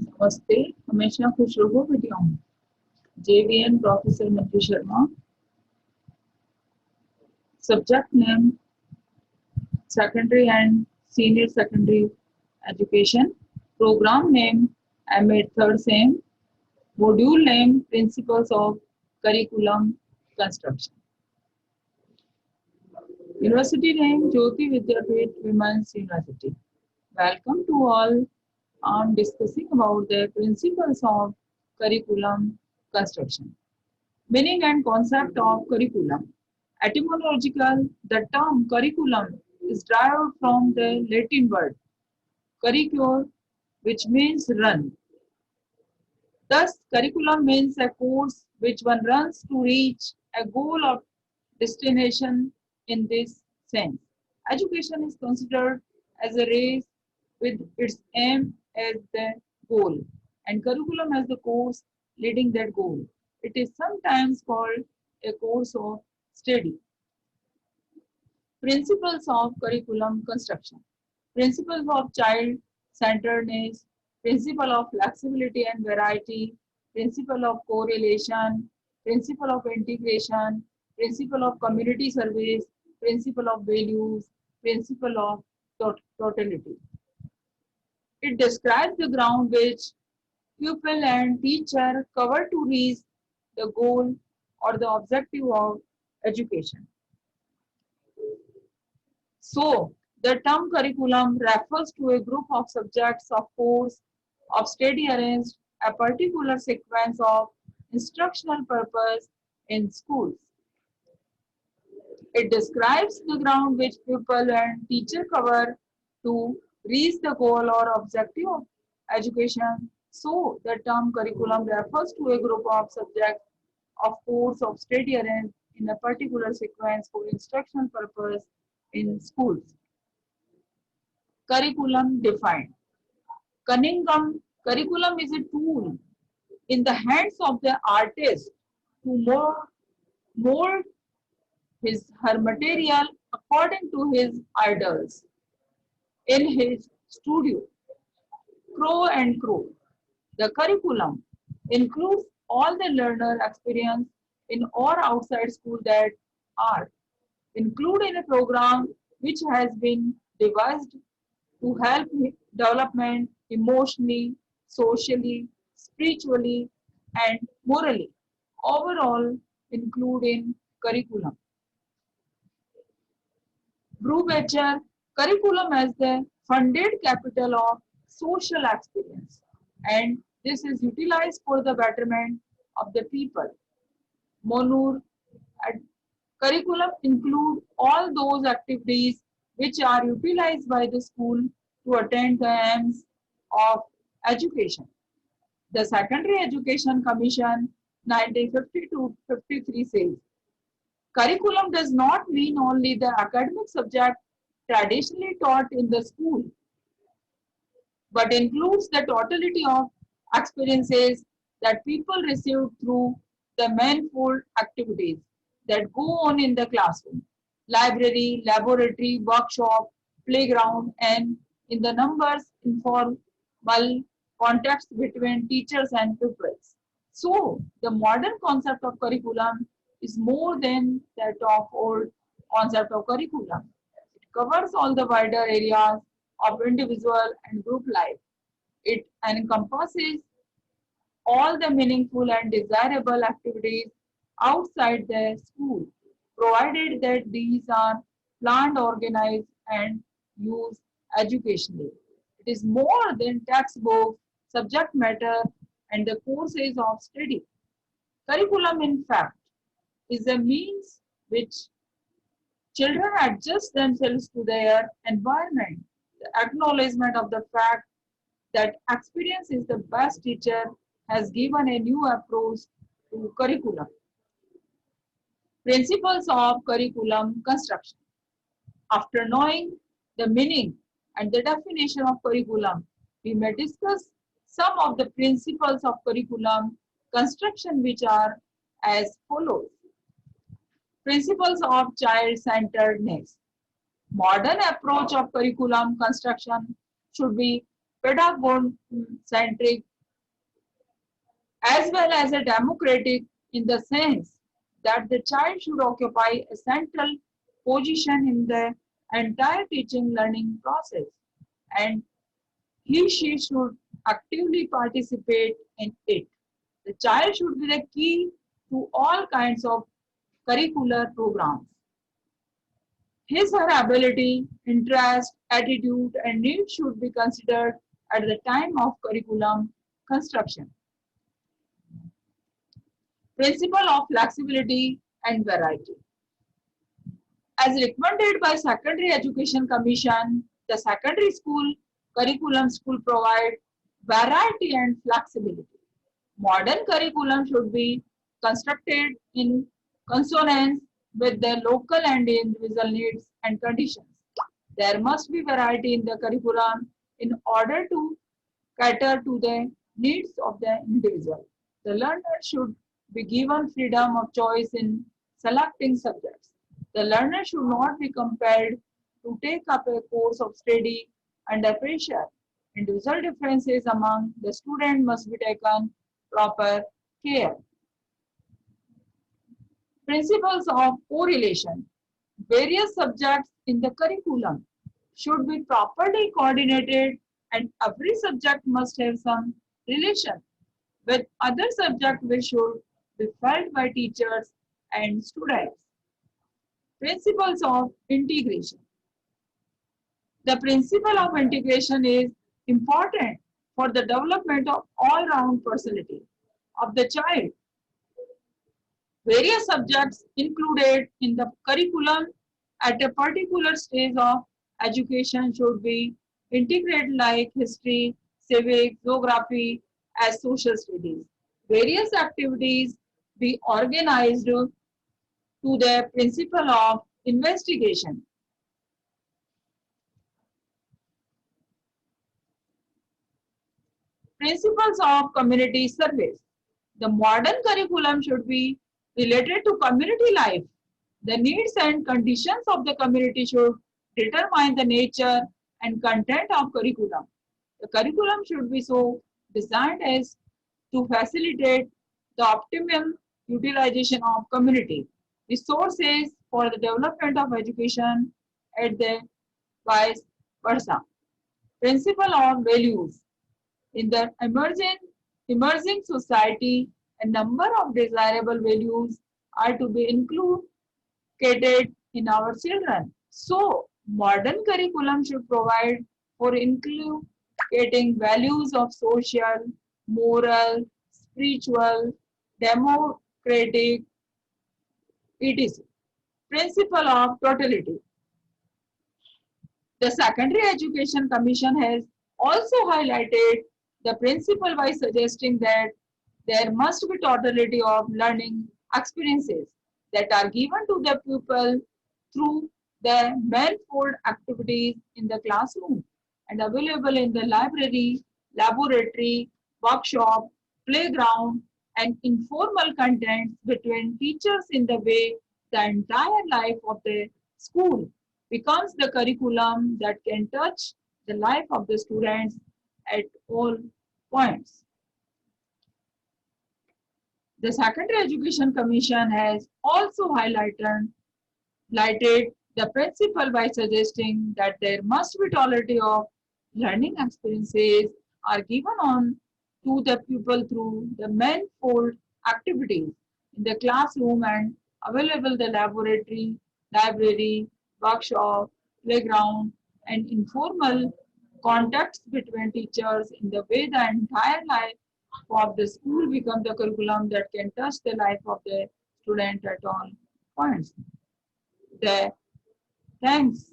नमस्ते, हमेशा खुश रहो बेटियों। JVN professor Manju Sharma. Subject name secondary and senior secondary education. Programme name MA third sem. Module name principles of curriculum construction. University name Jyoti Vidyapeeth Women's University. Welcome to all. I'm discussing about the principles of curriculum construction. Meaning and concept of curriculum. Etymological, the term curriculum is derived from the Latin word curricula, which means run. Thus, curriculum means a course which one runs to reach a goal of destination in this sense. Education is considered as a race with its aim as the goal and curriculum as the course leading that goal. It is sometimes called a course of study. Principles of curriculum construction. Principles of child-centeredness, principle of flexibility and variety, principle of correlation, principle of integration, principle of community service, principle of values, principle of totality. It describes the ground which pupil and teacher cover to reach the goal or the objective of education. So, the term curriculum refers to a group of subjects of course of study arranged a particular sequence of instructional purpose in schools. It describes the ground which pupil and teacher cover to reach the goal or objective of education. So, the term curriculum refers to a group of subjects of course of study arranged in a particular sequence for instructional purpose in schools. Curriculum defined. Curriculum is a tool in the hands of the artist to mold her material according to his ideals. In his studio, Crow and Crow, the curriculum includes all the learner experience in or outside school that are included in a program which has been devised to help development emotionally, socially, spiritually, and morally. Overall, include in curriculum. Brubacher curriculum as the funded capital of social experience, and this is utilized for the betterment of the people. Monur curriculum include all those activities which are utilized by the school to attain the aims of education. The Secondary Education Commission 1950 to 53 says, curriculum does not mean only the academic subject traditionally taught in the school, but includes the totality of experiences that people receive through the manifold activities that go on in the classroom, library, laboratory, workshop, playground, and in the numbers informal contacts between teachers and pupils. So, the modern concept of curriculum is more than that of old concept of curriculum. It covers all the wider areas of individual and group life. It encompasses all the meaningful and desirable activities outside the school, provided that these are planned, organized, and used educationally. It is more than textbook, subject matter, and the courses of study. Curriculum, in fact, is a means which children adjust themselves to their environment. The acknowledgement of the fact that experience is the best teacher has given a new approach to curriculum. Principles of curriculum construction. After knowing the meaning and the definition of curriculum, we may discuss some of the principles of curriculum construction which are as follows. Principles of child-centeredness. Modern approach of curriculum construction should be pedagogue-centric as well as a democratic in the sense that the child should occupy a central position in the entire teaching learning process and she should actively participate in it. The child should be the key to all kinds of curricular programs. His or her ability, interest, attitude, and needs should be considered at the time of curriculum construction. Principle of flexibility and variety. As recommended by Secondary Education Commission, the secondary school curriculum should provide variety and flexibility. Modern curriculum should be constructed in consonance with the local and individual needs and conditions. There must be variety in the curriculum in order to cater to the needs of the individual. The learner should be given freedom of choice in selecting subjects. The learner should not be compelled to take up a course of study under pressure. Individual differences among the students must be taken proper care. Principles of correlation. Various subjects in the curriculum should be properly coordinated and every subject must have some relation with other subjects which should be felt by teachers and students. Principles of integration. The principle of integration is important for the development of all-round personality of the child. Various subjects included in the curriculum at a particular stage of education should be integrated like history, civics, geography as social studies. Various activities be organized to the principle of investigation. Principles of community service. The modern curriculum should be related to community life. The needs and conditions of the community should determine the nature and content of curriculum. The curriculum should be so designed as to facilitate the optimum utilization of community resources for the development of education at the vice versa. Principle of values. In the emerging society, a number of desirable values are to be inculcated in our children. So, modern curriculum should provide for inculcating values of social, moral, spiritual, democratic, etc. Principle of totality. The Secondary Education Commission has also highlighted the principle by suggesting that there must be totality of learning experiences that are given to the pupil through the manifold activities in the classroom and available in the library, laboratory, workshop, playground, and informal contents between teachers in the way the entire life of the school becomes the curriculum that can touch the life of the students at all points. The Secondary Education Commission has also highlighted the principle by suggesting that there must be totality of learning experiences are given on to the pupil through the manifold activities in the classroom and available the laboratory, library, workshop, playground, and informal contacts between teachers in the way the entire life of the school become the curriculum that can touch the life of the student at all points. The thanks.